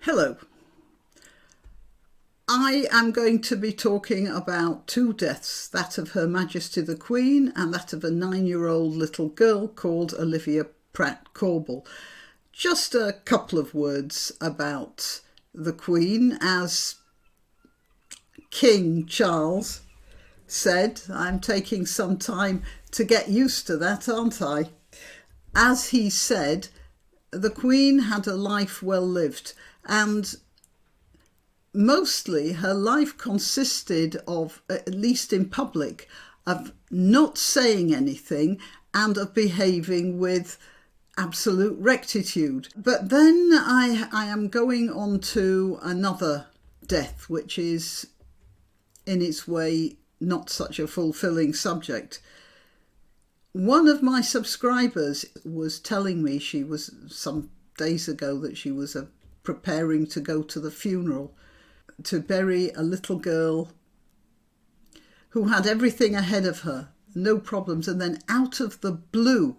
Hello. I am going to be talking about two deaths, that of Her Majesty the Queen and that of a 9-year-old little girl called Olivia Pratt-Korbel. Just a couple of words about the Queen. As King Charles said, I'm taking some time to get used to that, aren't I? As he said, the Queen had a life well lived, and mostly her life consisted of, at least in public, of not saying anything and of behaving with absolute rectitude. But then I am going on to another death, which is in its way not such a fulfilling subject. One of my subscribers was telling me, she was some days ago, that she was preparing to go to the funeral to bury a little girl who had everything ahead of her, no problems, and then out of the blue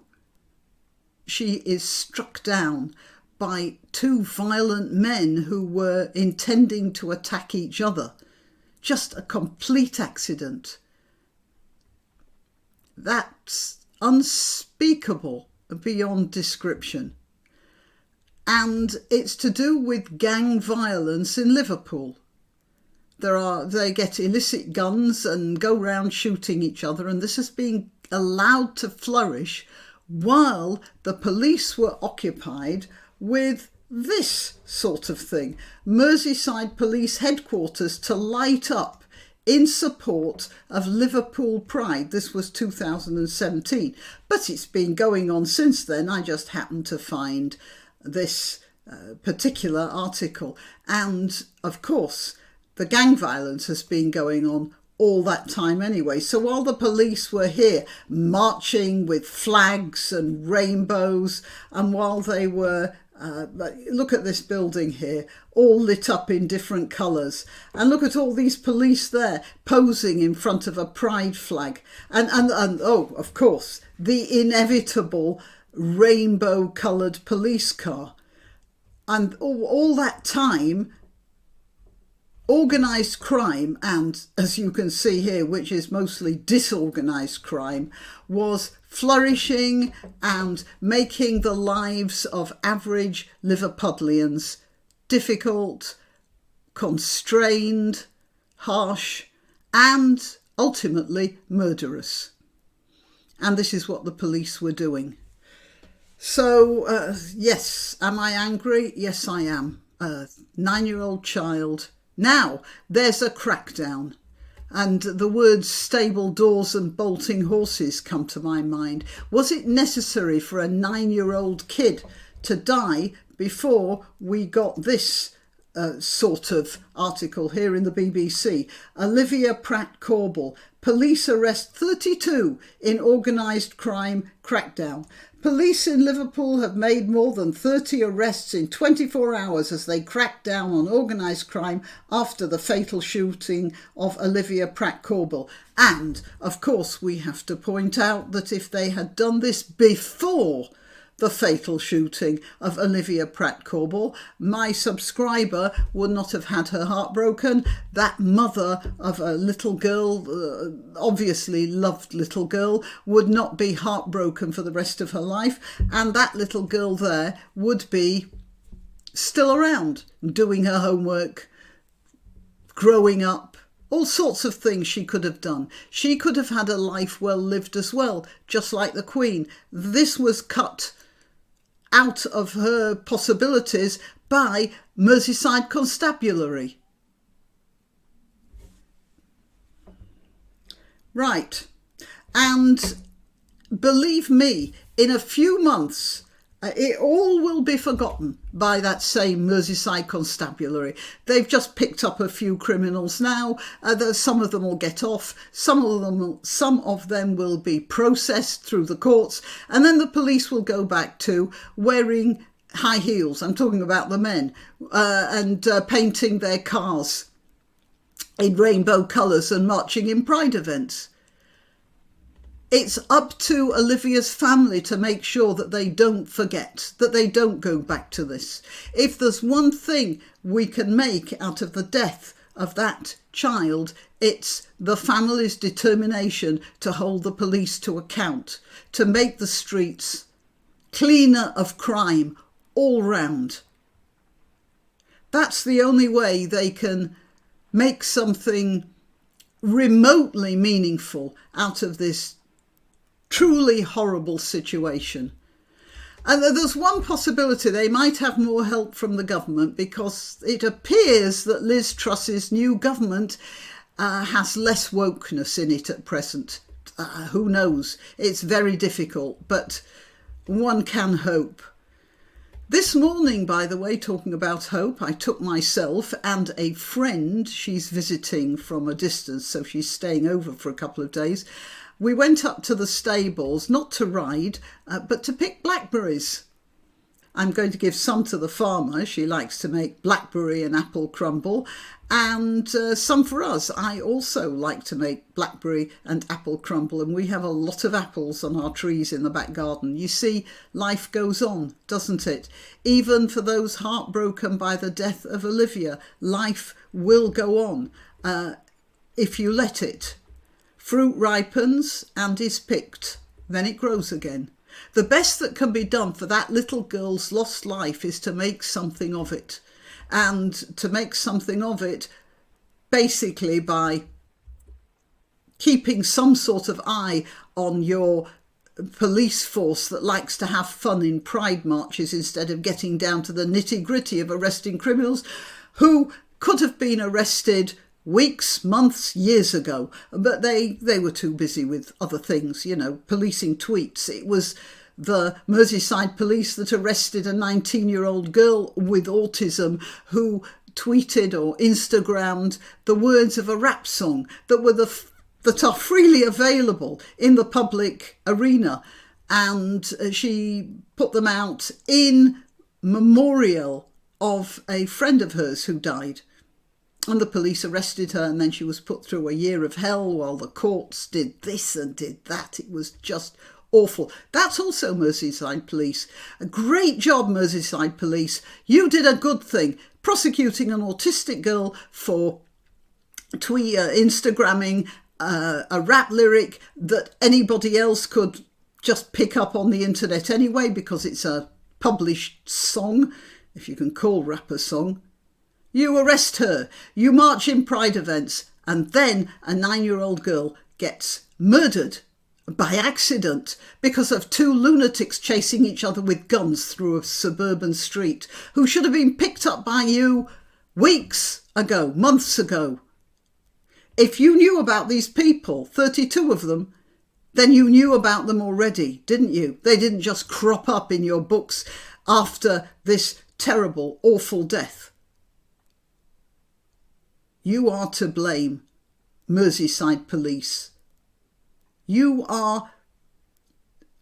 she is struck down by two violent men who were intending to attack each other. Just a complete accident. That's unspeakable beyond description. And it's to do with gang violence in Liverpool. They get illicit guns and go round shooting each other, and this has been allowed to flourish while the police were occupied with this sort of thing. Merseyside Police headquarters to light up in support of Liverpool Pride. This was 2017, but it's been going on since then. I just happened to find this particular article, and of course the gang violence has been going on all that time anyway. So while the police were here marching with flags and rainbows, and while they were look at this building here, all lit up in different colours, and look at all these police there posing in front of a pride flag, and oh, of course, the inevitable rainbow coloured police car. And all that time, organised crime, and as you can see here, which is mostly disorganised crime, was flourishing and making the lives of average Liverpudlians difficult, constrained, harsh, and ultimately murderous. And this is what the police were doing. So, yes, am I angry? Yes, I am. A 9-year-old child. Now, there's a crackdown. And the words stable doors and bolting horses come to my mind. Was it necessary for a 9-year-old kid to die before we got this sort of article here in the BBC? Olivia Pratt-Korbel. Police arrest 32 in organised crime crackdown. Police in Liverpool have made more than 30 arrests in 24 hours as they crack down on organised crime after the fatal shooting of Olivia Pratt-Korbel. And, of course, we have to point out that if they had done this before the fatal shooting of Olivia Pratt-Korbel, my subscriber would not have had her heart broken. That mother of a little girl, obviously loved little girl, would not be heartbroken for the rest of her life. And that little girl there would be still around, doing her homework, growing up. All sorts of things she could have done. She could have had a life well lived as well, just like the Queen. This was cut out of her possibilities by Merseyside Constabulary. Right. And believe me, in a few months, it all will be forgotten by that same Merseyside Constabulary. They've just picked up a few criminals now. Some of them will get off. Some of them will be processed through the courts. And then the police will go back to wearing high heels. I'm talking about the men. And painting their cars in rainbow colours and marching in pride events. It's up to Olivia's family to make sure that they don't forget, that they don't go back to this. If there's one thing we can make out of the death of that child, it's the family's determination to hold the police to account, to make the streets cleaner of crime all round. That's the only way they can make something remotely meaningful out of this truly horrible situation. And there's one possibility: they might have more help from the government, because it appears that Liz Truss's new government has less wokeness in it at present. Who knows? It's very difficult, but one can hope. This morning, by the way, talking about hope, I took myself and a friend, she's visiting from a distance, so she's staying over for a couple of days. We went up to the stables, not to ride, but to pick blackberries. I'm going to give some to the farmer. She likes to make blackberry and apple crumble, and some for us. I also like to make blackberry and apple crumble, and we have a lot of apples on our trees in the back garden. You see, life goes on, doesn't it? Even for those heartbroken by the death of Olivia, life will go on if you let it. Fruit ripens and is picked, then it grows again. The best that can be done for that little girl's lost life is to make something of it. And to make something of it basically by keeping some sort of eye on your police force that likes to have fun in pride marches instead of getting down to the nitty-gritty of arresting criminals who could have been arrested weeks, months, years ago, but they were too busy with other things, you know, policing tweets. It was the Merseyside Police that arrested a 19-year-old girl with autism who tweeted or Instagrammed the words of a rap song that are freely available in the public arena, and she put them out in memorial of a friend of hers who died. And the police arrested her, and then she was put through a year of hell while the courts did this and did that. It was just awful. That's also Merseyside Police. A great job, Merseyside Police. You did a good thing, prosecuting an autistic girl for Instagramming a rap lyric that anybody else could just pick up on the internet anyway, because it's a published song, if you can call rap a song. You arrest her, you march in pride events, and then a 9-year-old girl gets murdered by accident because of two lunatics chasing each other with guns through a suburban street, who should have been picked up by you weeks ago, months ago. If you knew about these people, 32 of them, then you knew about them already, didn't you? They didn't just crop up in your books after this terrible, awful death. You are to blame, Merseyside Police. You are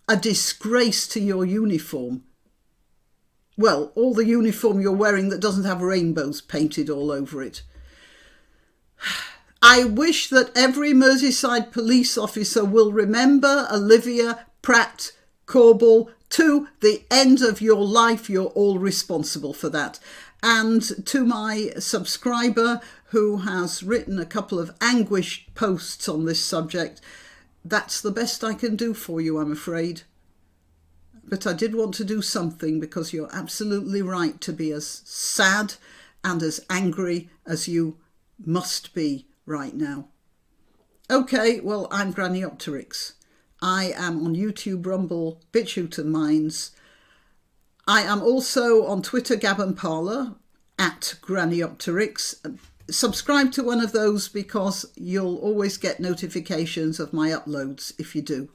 a disgrace to your uniform. Well, all the uniform you're wearing that doesn't have rainbows painted all over it. I wish that every Merseyside police officer will remember Olivia Pratt-Korbel to the end of your life. You're all responsible for that. And to my subscriber who has written a couple of anguished posts on this subject, that's the best I can do for you, I'm afraid. But I did want to do something, because you're absolutely right to be as sad and as angry as you must be right now. Okay, well, I'm Granniopteryx. I am on YouTube, Rumble, BitChute and Minds. I am also on Twitter, Gab and Parler, at Granniopteryx. Subscribe to one of those, because you'll always get notifications of my uploads if you do.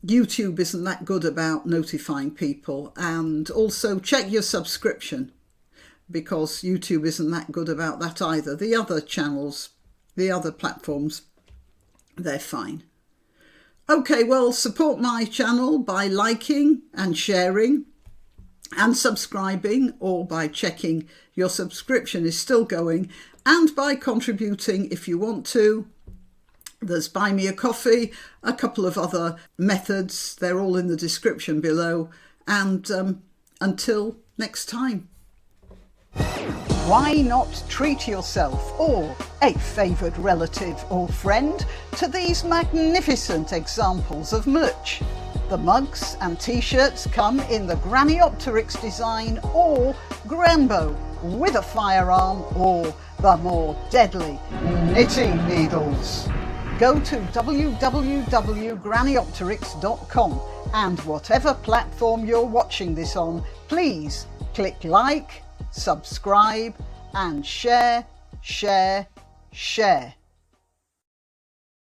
YouTube isn't that good about notifying people. And also check your subscription, because YouTube isn't that good about that either. The other channels, the other platforms, they're fine. Okay, well, support my channel by liking and sharing and subscribing, or by checking your subscription is still going, and by contributing if you want to. There's Buy Me a Coffee, a couple of other methods. They're all in the description below. And until next time. Why not treat yourself or a favoured relative or friend to these magnificent examples of merch? The mugs and t-shirts come in the granniopteryx design or Grambo with a firearm or the more deadly knitting needles. Go to www.granniopteryx.com and whatever platform you're watching this on, please click like, subscribe and share.